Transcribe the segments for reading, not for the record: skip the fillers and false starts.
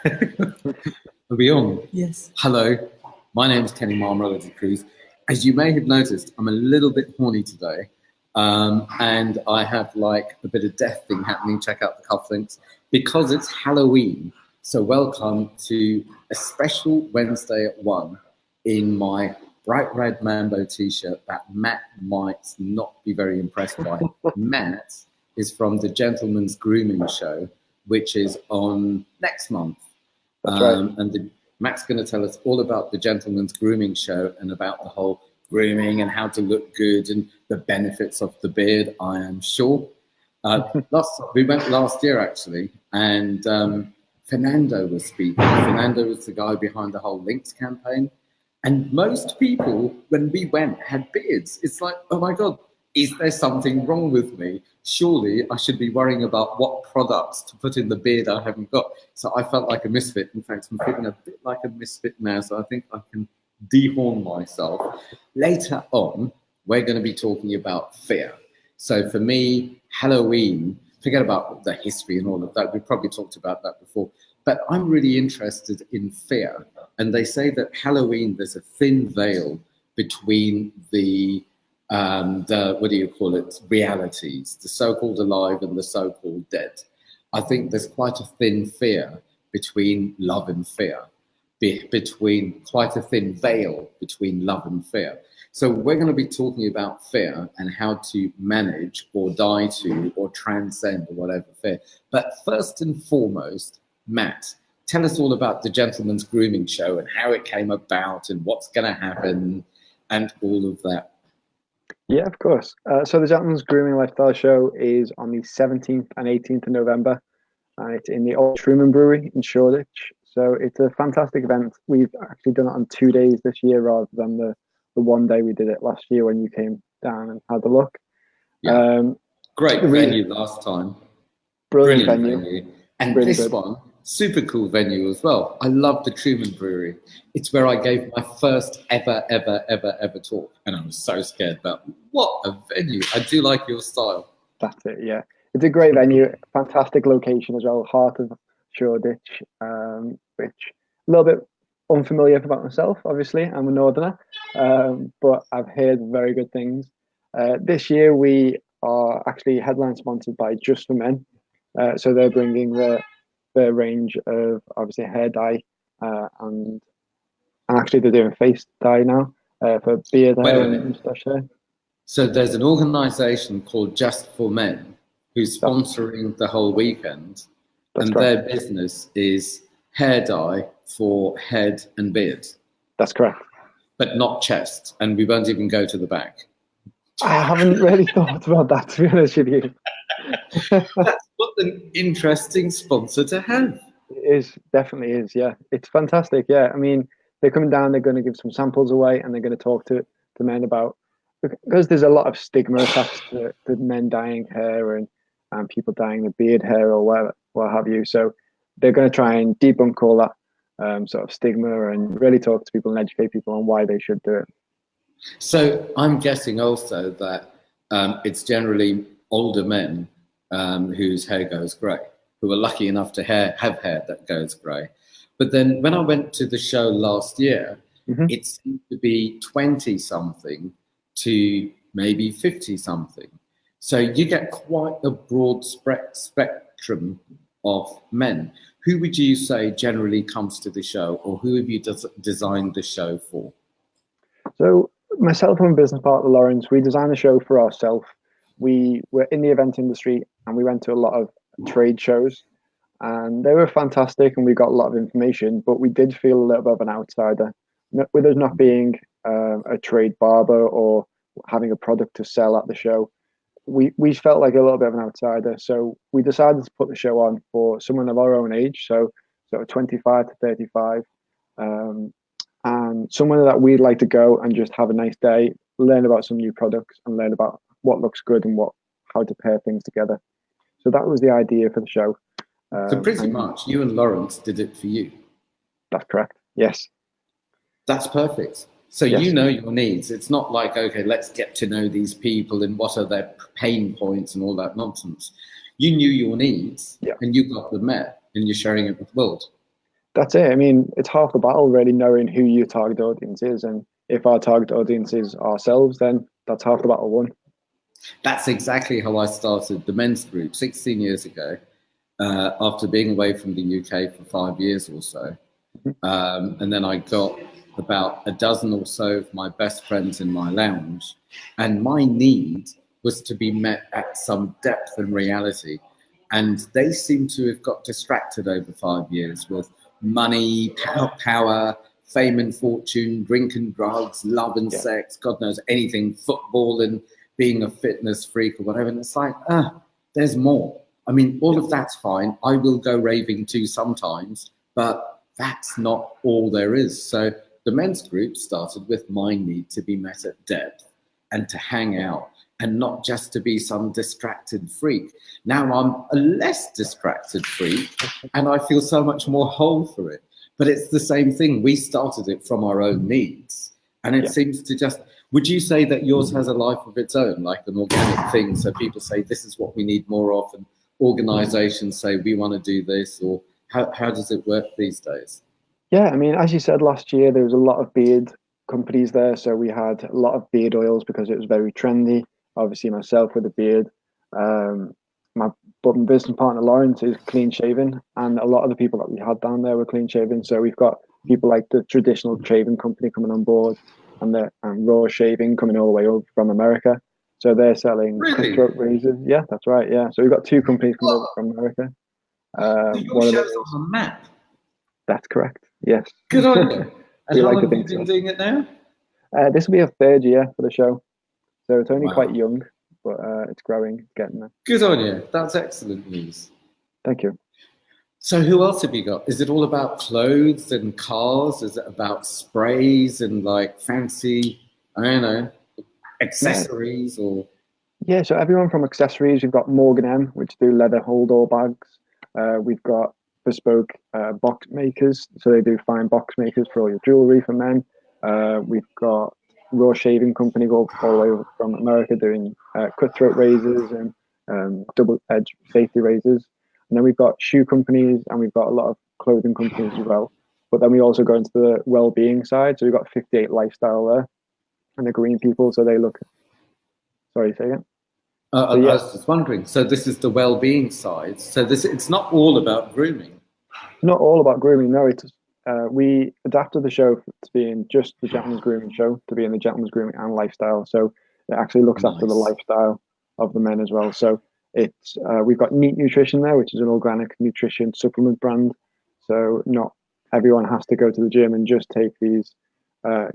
Are we on? Yes. Hello, my name is Kenny Mamarella-D'Cruz. As you may have noticed, I'm a little bit horny today, and I have like a bit of death thing happening. Check out the cufflinks because it's Halloween. So welcome to a special Wednesday at 1 in my bright red Mambo t-shirt that Matt might not be very impressed by. Matt is from the Gentleman's Grooming show, which is on next month. That's right. And Matt's going to tell us all about the Gentleman's Grooming show and about the whole grooming and how to look good and the benefits of the beard, I am sure. We went last year, actually, and Fernando was speaking. Fernando was the guy behind the whole Links campaign. And most people, when we went, had beards. It's like, oh my God, is there something wrong with me? Surely I should be worrying about what products to put in the beard I haven't got. So I felt like a misfit. In fact, I'm feeling a bit like a misfit now, so I think I can dehorn myself. Later on, we're going to be talking about fear. So for me, Halloween, forget about the history and all of that. We've probably talked about that before. But I'm really interested in fear. And they say that Halloween, there's a thin veil between the what do you call it, realities, the so-called alive and the so-called dead. I think there's quite a thin fear between love and fear, between quite a thin veil between love and fear. So we're going to be talking about fear and how to manage or die to or transcend or whatever fear. But first and foremost, Matt, tell us all about the Gentleman's Grooming show and how it came about and what's going to happen and all of that. Yeah, of course. So the Gentleman's Grooming Lifestyle Show is on the 17th and 18th of November. It's in the Old Truman Brewery in Shoreditch. So it's a fantastic event. We've actually done it on 2 days this year rather than the one day we did it last year when you came down and had a look. Yeah. Great venue last time. Brilliant venue. And really this one, super cool venue as well. I love the Truman Brewery. It's where I gave my first ever talk. And I was so scared, but what a venue. I do like your style. That's it, yeah. It's a great venue, fantastic location as well, heart of Shoreditch, which a little bit unfamiliar about myself, obviously. I'm a northerner, but I've heard very good things. This year we are actually headline sponsored by Just for Men. So they're bringing their range of obviously hair dye and actually they're doing face dye now for beard hair and mustache hair. So there's an organization called Just for Men who's sponsoring the whole weekend. That's and correct. Their business is hair dye for head and beard. That's correct. But not chest, and we won't even go to the back. I haven't really thought about that, to be honest with you. That's what an interesting sponsor to have. It is, definitely is, yeah. It's fantastic, yeah. I mean, they're coming down, they're going to give some samples away, and they're going to talk to men about, because there's a lot of stigma attached to men dyeing hair and people dyeing the beard hair or what have you. So they're going to try and debunk all that sort of stigma and really talk to people and educate people on why they should do it. So I'm guessing also that it's generally older men whose hair goes grey, who are lucky enough to have hair that goes grey. But then when I went to the show last year, it seemed to be 20-something to maybe 50-something. So you get quite a broad spectrum of men. Who would you say generally comes to the show, or who have you designed the show for? So myself and my business partner Lawrence, we designed the show for ourselves. We were in the event industry and we went to a lot of trade shows and they were fantastic and we got a lot of information, but we did feel a little bit of an outsider. With us not being a trade barber or having a product to sell at the show, we felt like a little bit of an outsider. So we decided to put the show on for someone of our own age, so 25 to 35, and someone that we'd like to go and just have a nice day, learn about some new products and learn about what looks good and how to pair things together. So that was the idea for the show. So pretty much you and Lawrence did it for you. That's correct. Yes. That's perfect. So yes. You know your needs. It's not like, okay, let's get to know these people and what are their pain points and all that nonsense. You knew your needs and you got them met and you're sharing it with the world. That's it. I mean, it's half the battle really, knowing who your target audience is, and if our target audience is ourselves, then that's half the battle won. That's exactly how I started the men's group 16 years ago, after being away from the UK for 5 years or so. And then I got about a dozen or so of my best friends in my lounge, and my need was to be met at some depth and reality. And they seem to have got distracted over 5 years with money, power, fame and fortune, drink and drugs, love and sex, God knows anything, football and being a fitness freak or whatever. And it's like, there's more. I mean, all of that's fine. I will go raving too sometimes, but that's not all there is. So the men's group started with my need to be met at depth and to hang out, and not just to be some distracted freak. Now I'm a less distracted freak, and I feel so much more whole for it. But it's the same thing. We started it from our own needs, and it seems to just, would you say that yours has a life of its own, like an organic thing? So people say, this is what we need more of, and organizations say, we want to do this, or how does it work these days? Yeah, I mean, as you said, last year, there was a lot of beard companies there. So we had a lot of beard oils because it was very trendy. Obviously, myself with a beard. My business partner, Lawrence, is clean shaven. And a lot of the people that we had down there were clean shaven. So we've got people like the traditional shaving company coming on board, and Raw Shaving coming all the way over from America. So they're selling cutthroat razors. Yeah, that's right. Yeah. So we've got two companies coming over from America. Your show's on the map. That's correct. Yes. Good on you. And how long have you been doing it now? This will be a third year for the show. So it's only quite young, but it's growing, it's getting there. Good on you. That's excellent news. Thank you. So who else have you got? Is it all about clothes and cars? Is it about sprays and like fancy, I don't know, accessories or? Yeah, so everyone from accessories, we've got Morgan M, which do leather hold-all bags. We've got bespoke box makers, so they do fine box makers for all your jewelry for men. We've got Raw Shaving Company all the way over from America doing cutthroat razors and double-edge safety razors. And then we've got shoe companies, and we've got a lot of clothing companies as well. But then we also go into the well-being side. So we've got 58 Lifestyle there, and the green people. So they look. Sorry, say again. I was just wondering. So this is the well-being side. So it's not all about grooming. Not all about grooming. No, it's we adapted the show to being just the gentleman's grooming show, to being the gentleman's grooming and lifestyle. So it actually looks after the lifestyle of the men as well. So it's we've got Neat Nutrition there, which is an organic nutrition supplement brand. So not everyone has to go to the gym and just take these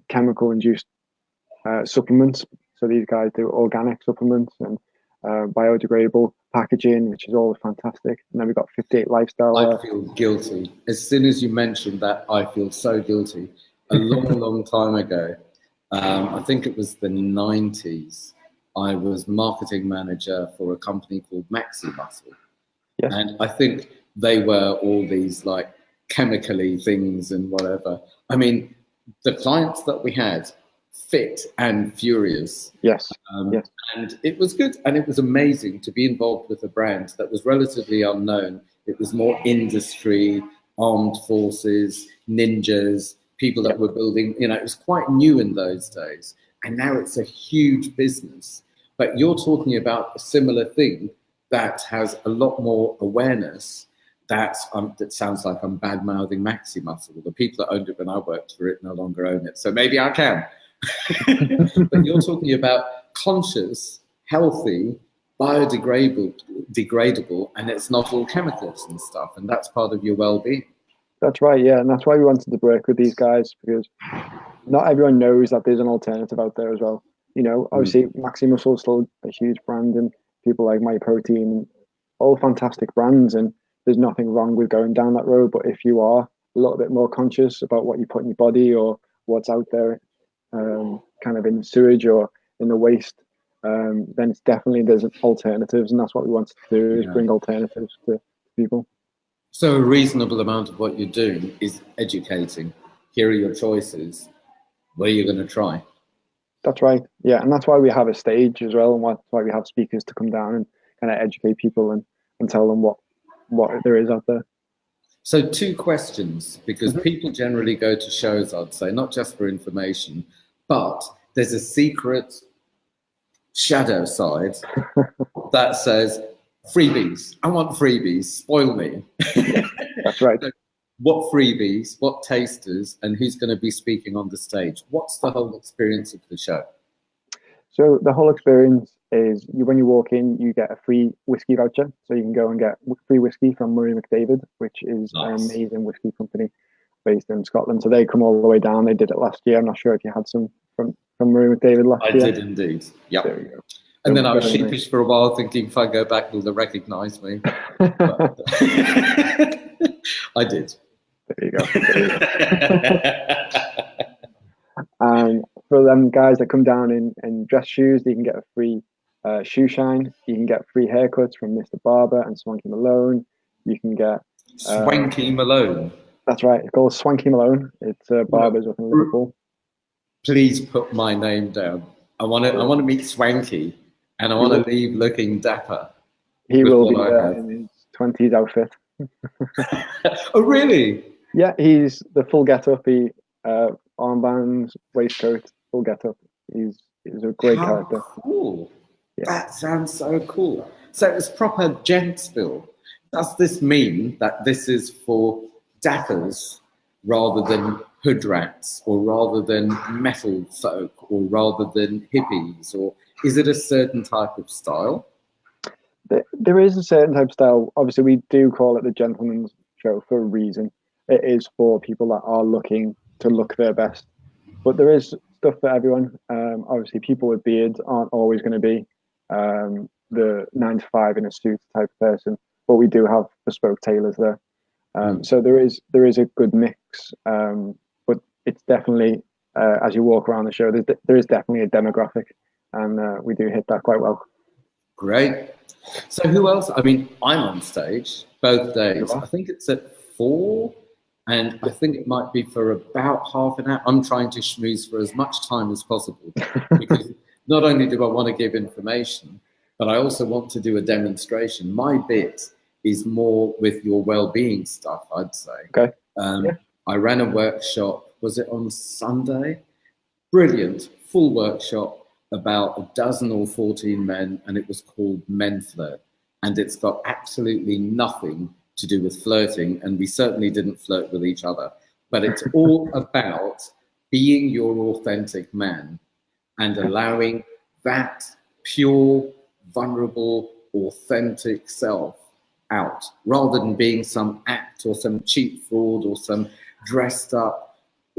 chemical induced supplements. So these guys do organic supplements and biodegradable packaging, which is always fantastic. And then we've got 58 Lifestyle. I feel guilty. As soon as you mentioned that, I feel so guilty. A long time ago, I think it was the 90s, I was marketing manager for a company called Maxi Muscle. Yes. And I think they were all these like chemically things and whatever. I mean, the clients that we had, fit and furious. Yes. Yes. And it was good, and it was amazing to be involved with a brand that was relatively unknown. It was more industry, armed forces, ninjas, people that were building, it was quite new in those days. And now it's a huge business. But you're talking about a similar thing that has a lot more awareness. That sounds like I'm bad-mouthing Maxi Muscle. The people that owned it when I worked for it no longer own it. So maybe I can. But you're talking about conscious, healthy, biodegradable, and it's not all chemicals and stuff, and that's part of your well-being. That's right, yeah, and that's why we wanted to work with these guys, because not everyone knows that there's an alternative out there as well. Obviously, Maxi Muscle is still a huge brand, and people like MyProtein, all fantastic brands, and there's nothing wrong with going down that road. But if you are a little bit more conscious about what you put in your body or what's out there, kind of in the sewage or in the waste, then it's definitely there's alternatives, and that's what we want to do, is bring alternatives to people. So a reasonable amount of what you're doing is educating. Here are your choices. What are you going to try? That's right. Yeah, and that's why we have a stage as well, and that's why we have speakers to come down and kind of educate people and tell them what there is out there. So 2 questions, because people generally go to shows, I'd say, not just for information, but there's a secret shadow side that says, freebies. I want freebies. Spoil me. That's right. So what freebies, what tasters, and who's going to be speaking on the stage? What's the whole experience of the show? So the whole experience is when you walk in, you get a free whiskey voucher. So you can go and get free whiskey from Murray McDavid, which is an amazing whiskey company based in Scotland. So they come all the way down. They did it last year. I'm not sure if you had some from Murray McDavid last year. I did indeed. Yeah. There you go. And then I was sheepish for a while, thinking if I go back, will they recognise me? But I did. There you go. And for them guys that come down in dress shoes, you can get a free shoe shine. You can get free haircuts from Mr. Barber and Swanky Malone. You can get Swanky Malone. That's right. It's called Swanky Malone. It's barbers up in Liverpool. Please put my name down. I want to meet Swanky, and I want to leave looking dapper. He will be there in his 20s outfit. Oh, really? Yeah, he's the full get-up. He armbands, waistcoat, full get-up. He's a great character. Cool. Yeah. That sounds so cool. So it's proper gentsville. Does this mean that this is for dappers rather than hood rats, or rather than metal folk, or rather than hippies, or is it a certain type of style? There is a certain type of style. Obviously, we do call it the gentleman's show for a reason. It is for people that are looking to look their best. But there is stuff for everyone. Obviously, people with beards aren't always going to be the 9 to 5 in a suit type of person, but we do have bespoke tailors there. So there is a good mix, but it's definitely, as you walk around the show, there is definitely a demographic, and we do hit that quite well. Great. So who else? I mean, I'm on stage both days. I think it's at 4, and I think it might be for about half an hour. I'm trying to schmooze for as much time as possible, because not only do I want to give information, but I also want to do a demonstration. My bit is more with your well-being stuff, I'd say. Okay. I ran a workshop, was it on Sunday? Brilliant, full workshop, about a dozen or 14 men, and it was called MenFlirt. And it's got absolutely nothing to do with flirting, and we certainly didn't flirt with each other. But it's all about being your authentic man and allowing that pure, vulnerable, authentic self out, rather than being some act or some cheap fraud or some dressed up.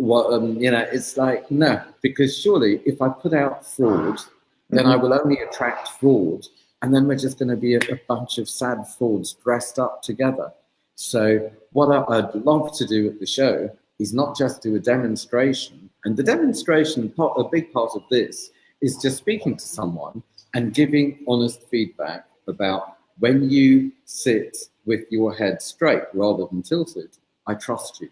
It's like, no, because surely if I put out fraud, then I will only attract fraud, and then we're just going to be a bunch of sad frauds dressed up together. So what I'd love to do at the show is not just do a demonstration, and the demonstration part, a big part of this is just speaking to someone and giving honest feedback about when you sit with your head straight rather than tilted, I trust you.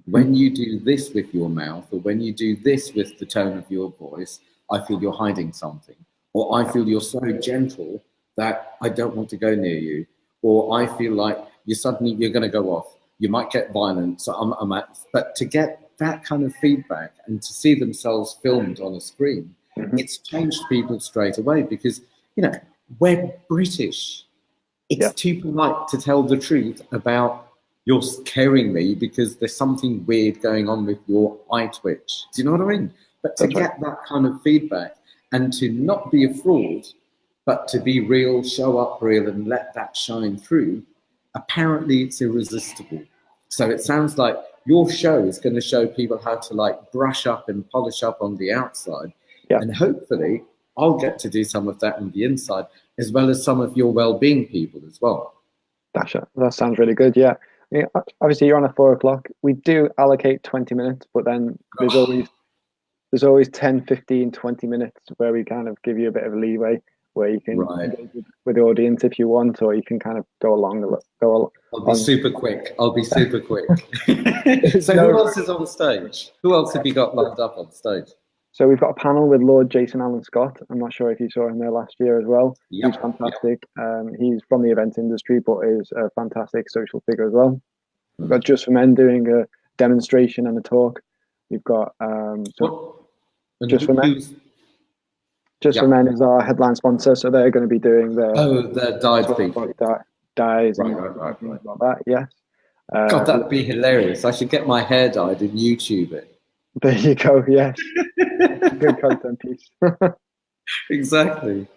When you do this with your mouth, or when you do this with the tone of your voice, I feel you're hiding something. Or I feel you're so gentle that I don't want to go near you. Or I feel like you're going to go off. You might get violent. So but to get that kind of feedback and to see themselves filmed on a screen, it's changed people straight away, because, we're British. It's too polite to tell the truth about you're scaring me because there's something weird going on with your eye twitch. Do you know what I mean? But to get that kind of feedback, and to not be a fraud, but to be real, show up real, and let that shine through, apparently it's irresistible. So it sounds like your show is going to show people how to brush up and polish up on the outside. Yeah. And hopefully I'll get to do some of that on the inside, as well as some of your well-being people as well. That sounds really good. Yeah. Obviously you're on at 4 o'clock. We do allocate 20 minutes, but then there's always 10, 15, 20 minutes where we kind of give you a bit of a leeway, where you can engage with the audience if you want, or you can kind of go along. I'll be super quick. So who else is on stage? Who else have you got lined up on stage? So we've got a panel with Lord Jason Allen Scott. I'm not sure if you saw him there last year as well. Yep. He's fantastic. Yep. He's from the event industry, but is a fantastic social figure as well. We've got Just for Men doing a demonstration and a talk. We've got Just for Men. Just for Men is our headline sponsor, so they're going to be doing the dyed beef. Dyes right. Like that. Yes. God, that'd be hilarious. I should get my hair dyed and YouTube it. There you go. Yes. Good content piece. Exactly.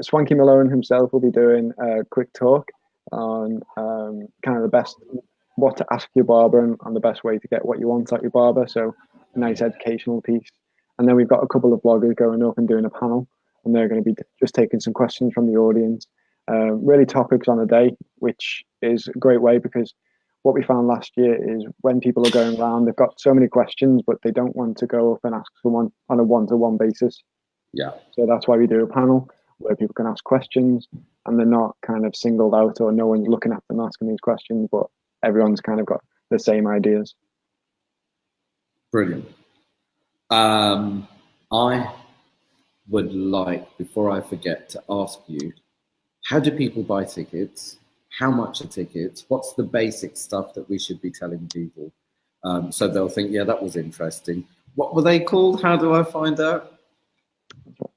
Swanky Malone himself will be doing a quick talk on kind of the best, what to ask your barber and the best way to get what you want at your barber. So a nice educational piece. And then we've got a couple of bloggers going up and doing a panel, and they're going to be just taking some questions from the audience. Really topics on the day, which is a great way, because what we found last year is when people are going around, they've got so many questions, but they don't want to go up and ask someone on a one-to-one basis. Yeah. So that's why we do a panel where people can ask questions, and they're not kind of singled out, or no one's looking at them asking these questions, but everyone's kind of got the same ideas. Brilliant. I would like, before I forget, to ask you, how do people buy tickets? How much are tickets? What's the basic stuff that we should be telling people? So they'll think, yeah, that was interesting. What were they called? How do I find out?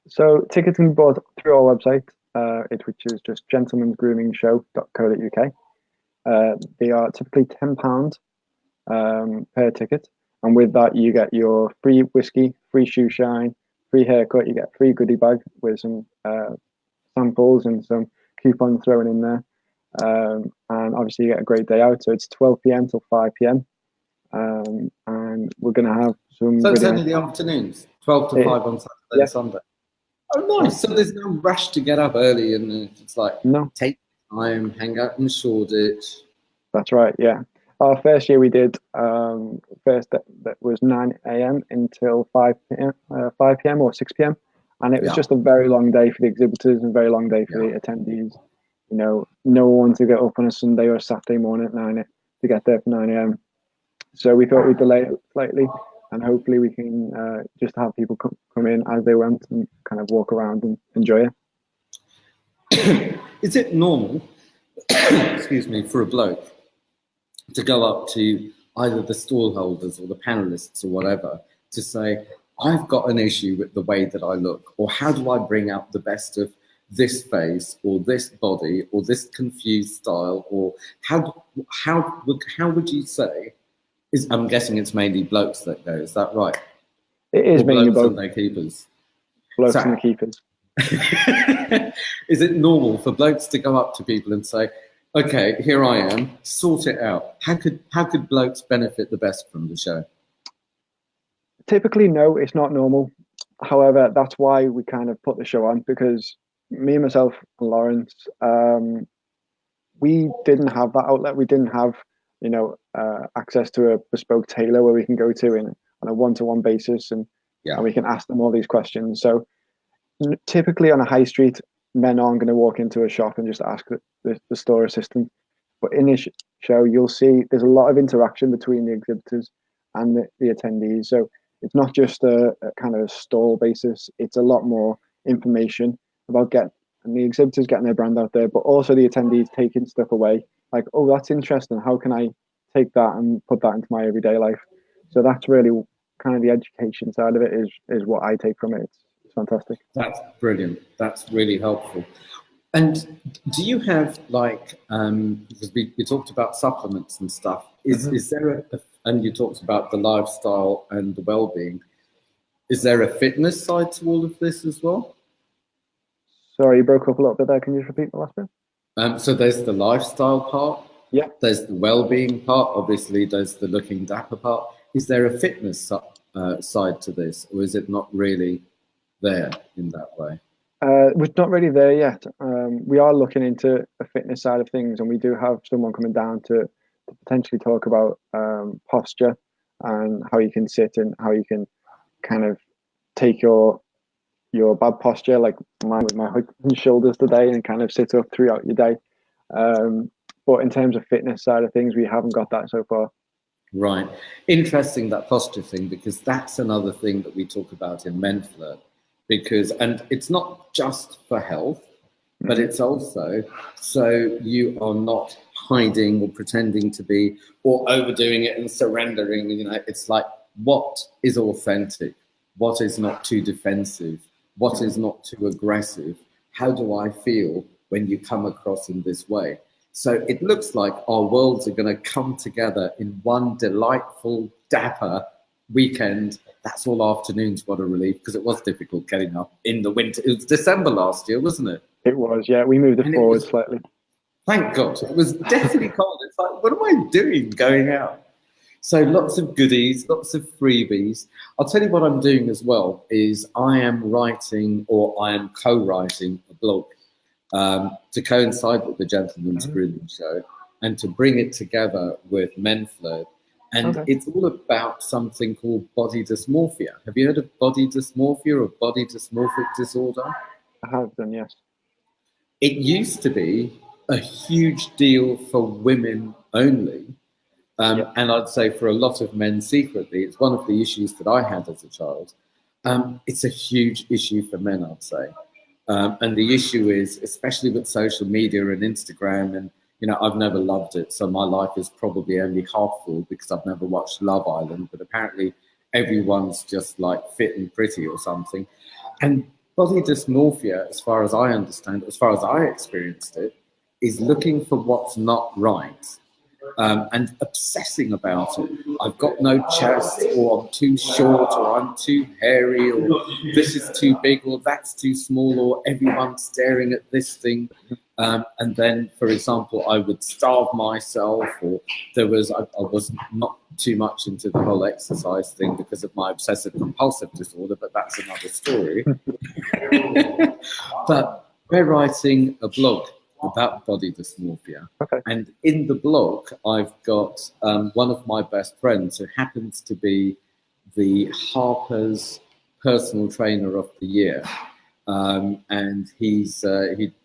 So tickets can be bought through our website, which is just gentleman'sgroomingshow.co.uk. They are typically £10 per ticket. And with that, you get your free whiskey, free shoe shine, free haircut. You get a free goodie bag with some samples and some coupons thrown in there. And obviously you get a great day out. So it's 12 p.m. till 5 p.m. And we're going to have some... So it's only the afternoons, 12 to 5 on Saturday and Sunday. Oh, nice. So there's no rush to get up early, and it's like, take time, hang out in Shoreditch. That's right, yeah. Our first year we did, that was 9 a.m. until 5 p.m. Or 6 p.m. And it was just a very long day for the exhibitors and a very long day for the attendees. You know, no one to get up on a Sunday or a Saturday morning at 9 to get there for 9 a.m. So we thought we'd delay it slightly, and hopefully we can just have people come in as they went and kind of walk around and enjoy it. Is it normal, excuse me, for a bloke to go up to either the stall holders or the panelists or whatever to say, I've got an issue with the way that I look, or how do I bring out the best of this face or this body or this confused style, or how would you say? I'm guessing it's mainly blokes that go. Is that right? It is mainly blokes and their keepers. Blokes and the keepers. Is it normal for blokes to go up to people and say, okay, here I am, sort it out? How could blokes benefit the best from the show? Typically, no, it's not normal. However, that's why we kind of put the show on, because me and myself and Lawrence, we didn't have that outlet. We didn't have, access to a bespoke tailor where we can go to on a one-to-one basis, and we can ask them all these questions. So typically on a high street, men aren't going to walk into a shop and just ask the store assistant. But in this show, you'll see there's a lot of interaction between the exhibitors and the attendees. So it's not just a kind of a stall basis. It's a lot more information about the exhibitors getting their brand out there, but also the attendees taking stuff away. Like, oh, that's interesting. How can I take that and put that into my everyday life? So that's really kind of the education side of it is what I take from it. It's fantastic. That's brilliant. That's really helpful. And do you have because we talked about supplements and stuff, is there and you talked about the lifestyle and the well-being, is there a fitness side to all of this as well? Sorry, you broke up a little bit there. Can you just repeat the last bit? So there's the lifestyle part. Yeah. There's the well-being part. Obviously, there's the looking dapper part. Is there a fitness side to this, or is it not really there in that way? We're not really there yet. We are looking into a fitness side of things, and we do have someone coming down to potentially talk about posture and how you can sit and how you can kind of take your bad posture, like mine with my shoulders today, and kind of sit up throughout your day. But in terms of fitness side of things, we haven't got that so far. Right. Interesting, that posture thing, because that's another thing that we talk about in MenFlirt. And it's not just for health, but it's also so you are not hiding or pretending to be, or overdoing it and surrendering. You know, it's like, what is authentic? What is not too defensive? What is not too aggressive? How do I feel when you come across in this way? So it looks like our worlds are going to come together in one delightful, dapper weekend. That's all afternoons. What a relief, because it was difficult getting up in the winter. It was December last year, wasn't it? It was, yeah. We moved it forward slightly. Thank God. It was definitely cold. It's like, what am I doing going out? So lots of goodies, lots of freebies. I'll tell you what I'm doing as well is I am writing, or I am co-writing a blog to coincide with the Gentleman's Grooming Show and to bring it together with MenFlirt. And it's all about something called body dysmorphia. Have you heard of body dysmorphia or body dysmorphic disorder? I have done, yes. It used to be a huge deal for women only. And I'd say for a lot of men secretly, it's one of the issues that I had as a child. It's a huge issue for men, I'd say. And the issue is, especially with social media and Instagram, and, you know, I've never loved it. So my life is probably only half full because I've never watched Love Island, but apparently everyone's just like fit and pretty or something. And body dysmorphia, as far as I understand, as far as I experienced it, is looking for what's not right. And obsessing about it. I've got no chest, or I'm too short, or I'm too hairy, or this is too big, or that's too small, or everyone's staring at this thing. And then, for example, I would starve myself, or I was not too much into the whole exercise thing because of my obsessive compulsive disorder, but that's another story. But we're writing a blog about body dysmorphia. And in the blog, I've got one of my best friends who happens to be the Harper's Personal Trainer of the Year. And he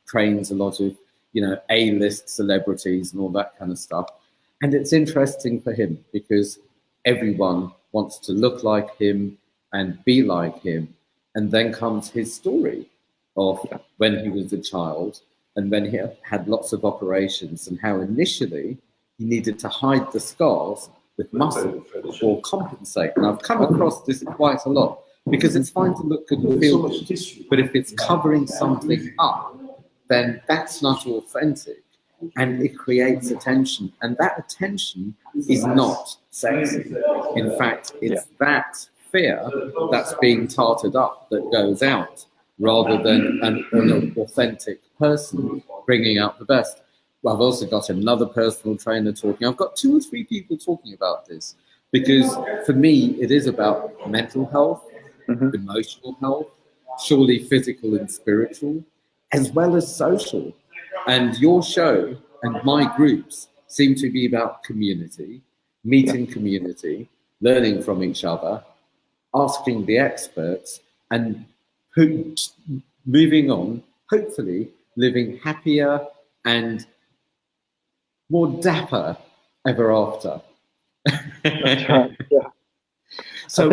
trains a lot of, you know, A-list celebrities and all that kind of stuff. And it's interesting for him because everyone wants to look like him and be like him. And then comes his story of when he was a child, and when he had lots of operations, and how initially he needed to hide the scars with muscle or compensate. And I've come across this quite a lot because it's fine to look good and feel good, but if it's covering something up, then that's not authentic, and it creates attention. And that attention is not sexy. In fact, it's that fear that's being tarted up that goes out, rather than an authentic person bringing out the best. Well, I've also got another personal trainer talking. I've got 2 or 3 people talking about this because for me, it is about mental health, emotional health, surely physical and spiritual, as well as social. And your show and my groups seem to be about community, meeting community, learning from each other, asking the experts, and moving on, hopefully living happier and more dapper ever after. That's right, yeah. So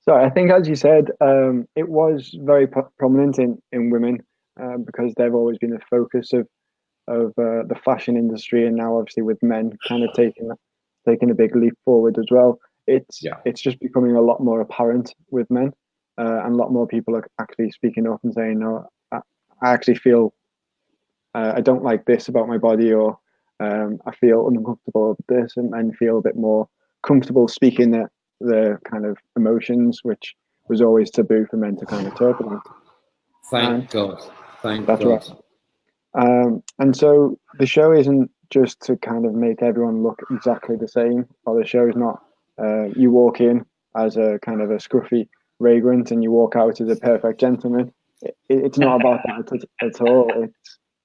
I think, as you said, it was very prominent in women because they've always been a focus of the fashion industry, and now obviously with men kind of taking a big leap forward as well. It's just becoming a lot more apparent with men. And a lot more people are actually speaking up and saying, no, I actually feel I don't like this about my body, or I feel uncomfortable with this, and men feel a bit more comfortable speaking the kind of emotions, which was always taboo for men to kind of talk about. Thank God. That's right. And so the show isn't just to kind of make everyone look exactly the same, or the show is not you walk in as a kind of a scruffy vagrant and you walk out as a perfect gentleman. It's not about that at all.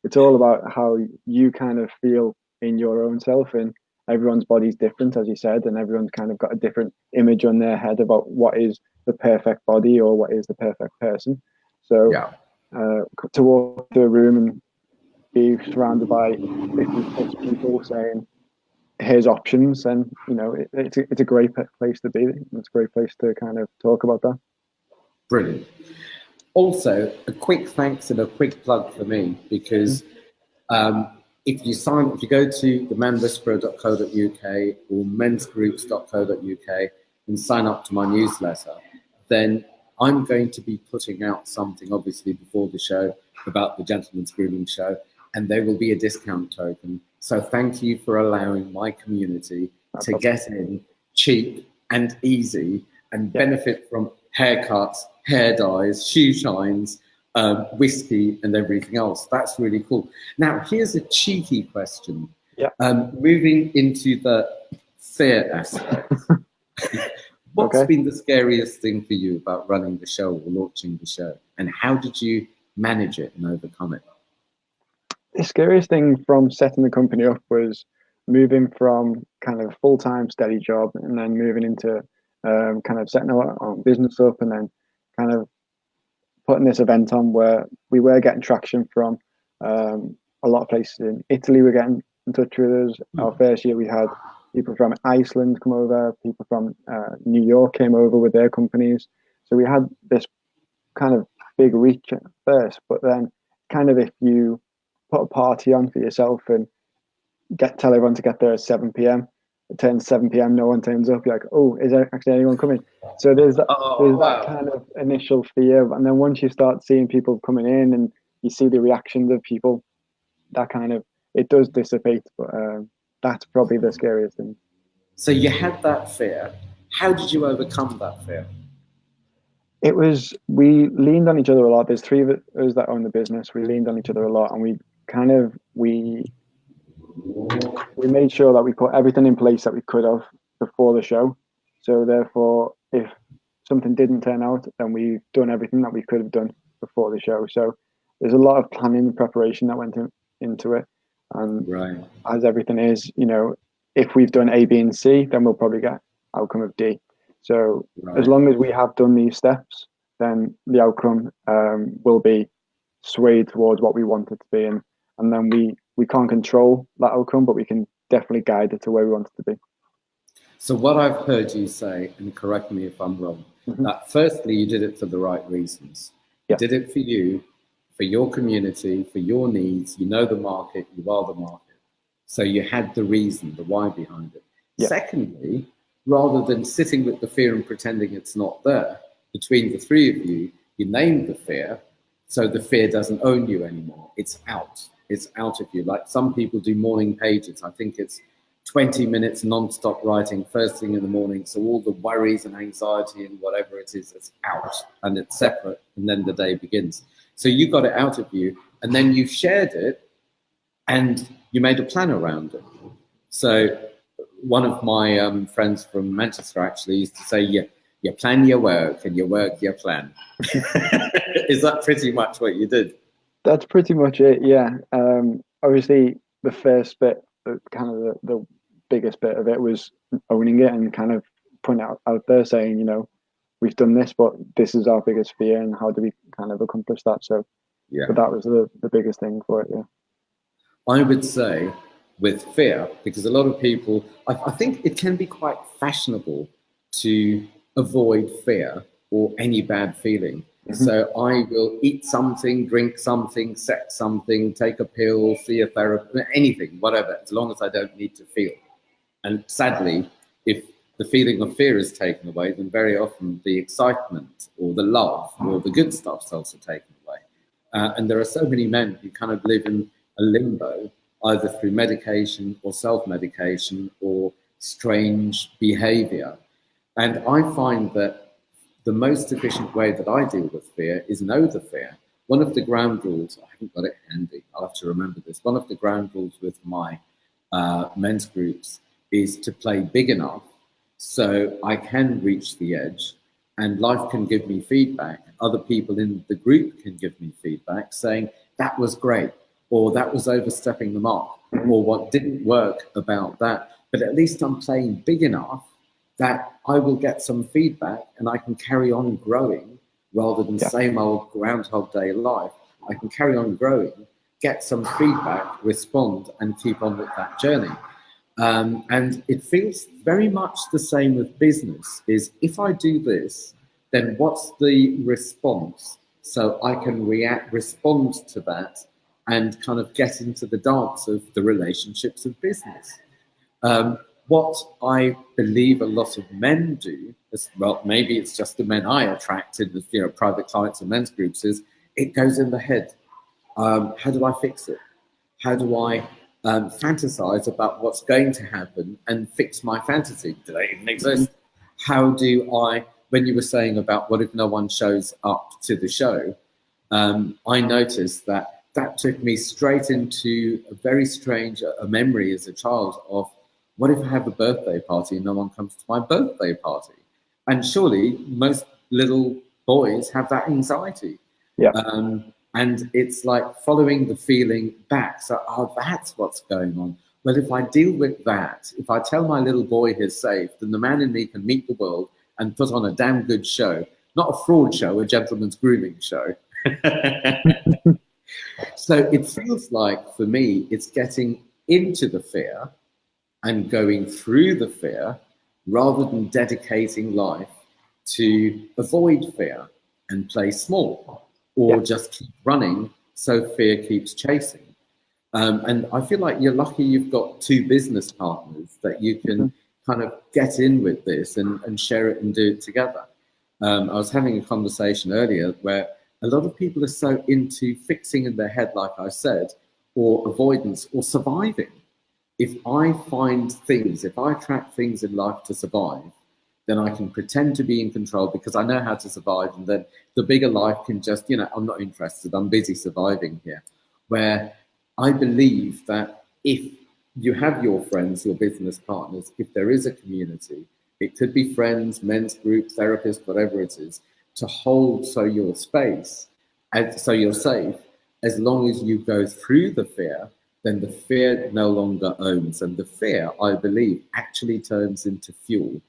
It's all about how you kind of feel in your own self, and everyone's body's different, as you said, and everyone's kind of got a different image on their head about what is the perfect body or what is the perfect person. So to walk to a room and be surrounded by 50+ people saying, here's options, and you know, it's a great place to be. It's a great place to kind of talk about that. Brilliant. Also, a quick thanks and a quick plug for me, because if you go to the members.co.uk or mensgroups.co.uk and sign up to my newsletter, then I'm going to be putting out something, obviously, before the show about the Gentleman's Grooming Show, and there will be a discount token. So thank you for allowing my community to get in cheap and easy and benefit from haircuts, hair dyes, shoe shines, whiskey, and everything else. That's really cool. Now, here's a cheeky question. Moving into the fear aspect. What's been the scariest thing for you about running the show or launching the show? And how did you manage it and overcome it? The scariest thing from setting the company up was moving from kind of a full-time steady job and then moving into kind of setting our own business up and then kind of putting this event on where we were getting traction from a lot of places. In Italy were getting in touch with us. Our first year we had people from Iceland come over, people from New York came over with their companies. So we had this kind of big reach at first, but then kind of if you put a party on for yourself and tell everyone to get there at 7 p.m. It turns 7 p.m. no one turns up. You're like, oh, is there actually anyone coming? So there's that kind of initial fear, and then once you start seeing people coming in and you see the reactions of people, that kind of it does dissipate. But that's probably the scariest thing. So you had that fear. How did you overcome that fear? It was, we leaned on each other a lot. There's three of us that own the business. We leaned on each other a lot, and we made sure that we put everything in place that we could have before the show. So therefore, if something didn't turn out, then we've done everything that we could have done before the show. So there's a lot of planning and preparation that went into it. And as everything is, you know, if we've done A, B, and C, then we'll probably get outcome of D. So as long as we have done these steps, then the outcome will be swayed towards what we want it to be. And then we can't control that outcome, but we can definitely guide it to where we want it to be. So what I've heard you say, and correct me if I'm wrong, that firstly, you did it for the right reasons. You did it for you, for your community, for your needs. You know the market, you are the market. So you had the reason, the why behind it. Secondly, rather than sitting with the fear and pretending it's not there, between the three of you, you named the fear, so the fear doesn't own you anymore. It's out. It's out of you. Like some people do morning pages. I think it's 20 minutes non-stop writing first thing in the morning. So all the worries and anxiety and whatever it is, it's out and it's separate. And then the day begins. So you got it out of you and then you shared it and you made a plan around it. So one of my friends from Manchester actually used to say, you plan your work and you work your plan. Is that pretty much what you did? That's pretty much it, yeah. Obviously, the first bit, kind of the biggest bit of it was owning it and kind of putting it out there saying, you know, we've done this, but this is our biggest fear and how do we kind of accomplish that? So, but that was the biggest thing for it, yeah. I would say with fear, because a lot of people, I think it can be quite fashionable to avoid fear or any bad feeling. So I will eat something, drink something, sex something, take a pill, see a therapist, anything, whatever, as long as I don't need to feel. And sadly, if the feeling of fear is taken away, then very often the excitement or the love or the good stuff is also taken away. And there are so many men who kind of live in a limbo, either through medication or self-medication or strange behavior. And I find that the most efficient way that I deal with fear is know the fear. One of the ground rules, I haven't got it handy, I'll have to remember this. One of the ground rules with my men's groups is to play big enough so I can reach the edge and life can give me feedback. Other people in the group can give me feedback saying, that was great, or that was overstepping the mark, or what didn't work about that. But at least I'm playing big enough that I will get some feedback and I can carry on growing rather than same old Groundhog Day life. I can carry on growing, get some feedback, respond, and keep on with that journey. And it feels very much the same with business, is if I do this, then what's the response? So I can respond to that and kind of get into the dance of the relationships of business. What I believe a lot of men do, well, maybe it's just the men I attract in the private clients and men's groups, is it goes in the head. How do I fix it? How do I fantasize about what's going to happen and fix my fantasy? Do they even exist? How do I, when you were saying about what if no one shows up to the show, I noticed that took me straight into a very strange a memory as a child of, what if I have a birthday party and no one comes to my birthday party? And surely most little boys have that anxiety. Yeah. And it's like following the feeling back. So, that's what's going on. Well, if I deal with that, if I tell my little boy he's safe, then the man in me can meet the world and put on a damn good show. Not a fraud show, a gentleman's grooming show. So it feels like, for me, it's getting into the fear and going through the fear rather than dedicating life to avoid fear and play small, or just keep running so fear keeps chasing. And I feel like you're lucky you've got two business partners that you can kind of get in with this and share it and do it together. I was having a conversation earlier where a lot of people are so into fixing in their head, like I said, or avoidance or surviving. If I find things, if I attract things in life to survive, then I can pretend to be in control because I know how to survive. And then the bigger life can just, I'm not interested. I'm busy surviving here. Where I believe that if you have your friends, your business partners, if there is a community, it could be friends, men's group, therapists, whatever it is, to hold so your space, and so you're safe, as long as you go through the fear, then the fear no longer owns. And the fear, I believe, actually turns into fuel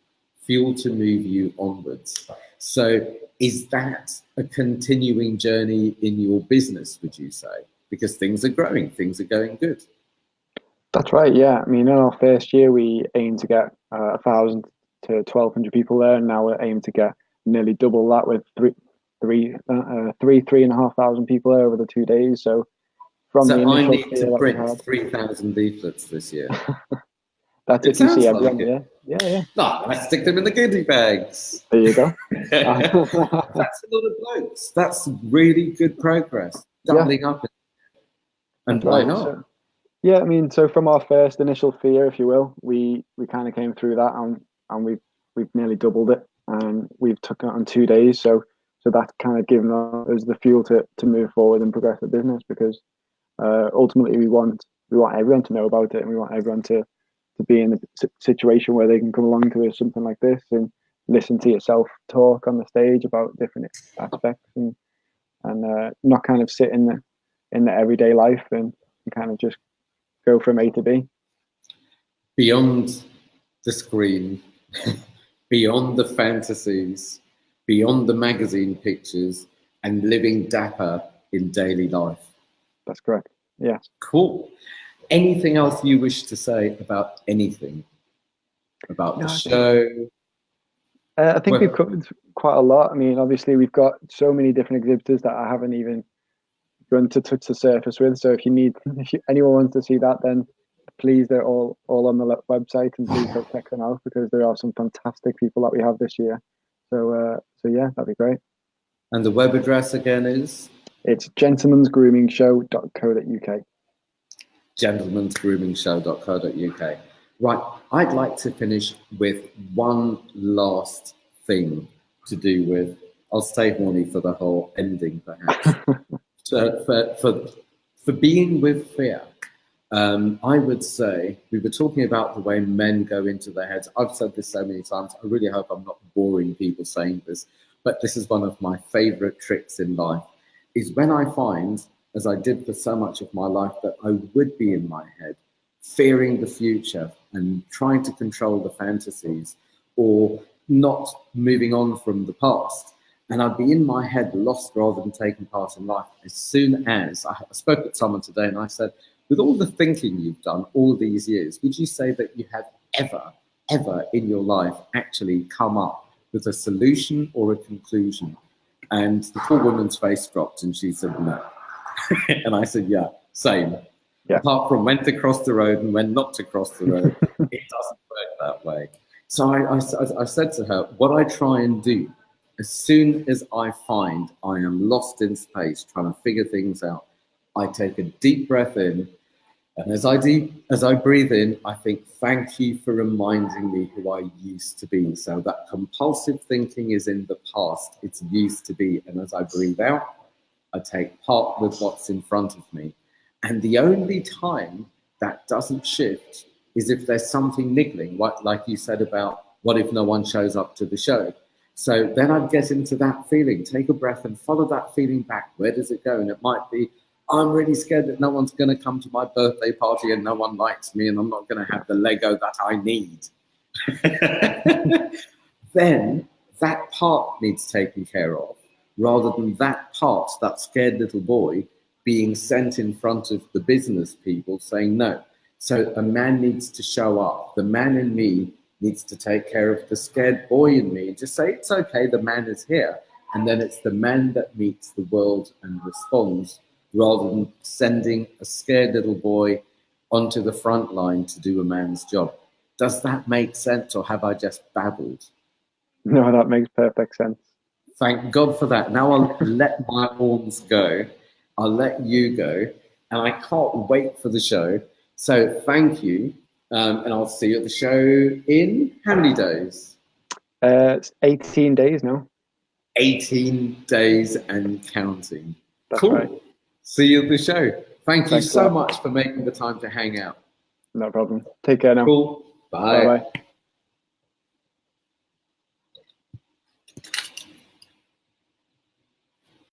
to move you onwards. So is that a continuing journey in your business, would you say? Because things are growing, things are going good. That's right, yeah. I mean, in our first year, we aimed to get 1,000 to 1,200 people there, and now we're aiming to get nearly double that with 3,500 people there over the 2 days. So from the I initial need to print 3,000 leaflets this year. That's if you see everyone, yeah. No, I stick them in the goodie bags. There you go. That's a lot of blokes. That's really good progress. Doubling up. And why not? So, yeah, I mean, so from our first initial fear, if you will, we kind of came through that, and we've nearly doubled it, and we've took it on 2 days. So that's kind of given us the fuel to move forward and progress the business, because ultimately we want everyone to know about it, and we want everyone to be in a situation where they can come along to something like this and listen to yourself talk on the stage about different aspects, and not kind of sit in the everyday life and kind of just go from A to B. Beyond the screen, beyond the fantasies, beyond the magazine pictures, and living dapper in daily life. That's correct. Yeah. Cool. Anything else you wish to say about anything? About the show? I think we've covered quite a lot. I mean, obviously, we've got so many different exhibitors that I haven't even gone to touch the surface with. So if anyone wants to see that, then please, they're all on the website, and please go check them out, because there are some fantastic people that we have this year. So yeah, that'd be great. And the web address again is? It's gentleman'sgroomingshow.co.uk. gentleman'sgroomingshow.co.uk. Right, I'd like to finish with one last thing to do with, I'll stay horny for the whole ending perhaps, for being with fear. I would say, we were talking about the way men go into their heads. I've said this so many times, I really hope I'm not boring people saying this, but this is one of my favorite tricks in life, is when I find, as I did for so much of my life, that I would be in my head, fearing the future and trying to control the fantasies, or not moving on from the past. And I'd be in my head lost rather than taking part in life. As soon as I spoke with someone today, and I said, with all the thinking you've done all these years, would you say that you have ever in your life actually come up with a solution or a conclusion? And the poor woman's face dropped and she said, no. And I said, yeah, same. Yeah. Apart from when to cross the road and when not to cross the road, it doesn't work that way. So I said to her, what I try and do, as soon as I find I am lost in space trying to figure things out, I take a deep breath in, and as I breathe in, I think, thank you for reminding me who I used to be. So that compulsive thinking is in the past, it's used to be. And as I breathe out, I take part with what's in front of me. And the only time that doesn't shift is if there's something niggling, like you said about what if no one shows up to the show. So then I'd get into that feeling, take a breath and follow that feeling back. Where does it go? And it might be, I'm really scared that no one's going to come to my birthday party and no one likes me and I'm not going to have the Lego that I need. Then that part needs taken care of, rather than that part, that scared little boy, being sent in front of the business people saying no. So a man needs to show up. The man in me needs to take care of the scared boy in me and just say, it's okay, the man is here. And then it's the man that meets the world and responds, rather than sending a scared little boy onto the front line to do a man's job. Does that make sense, or have I just babbled? No, that makes perfect sense. Thank God for that. Now I'll let my arms go. I'll let you go. And I can't wait for the show. So thank you. And I'll see you at the show in how many days? It's 18 days now. 18 days and counting. That's cool. Right. See you at the show. Thank you Thanks so much for making the time to hang out. No problem. Take care now. Cool. Bye. Bye-bye.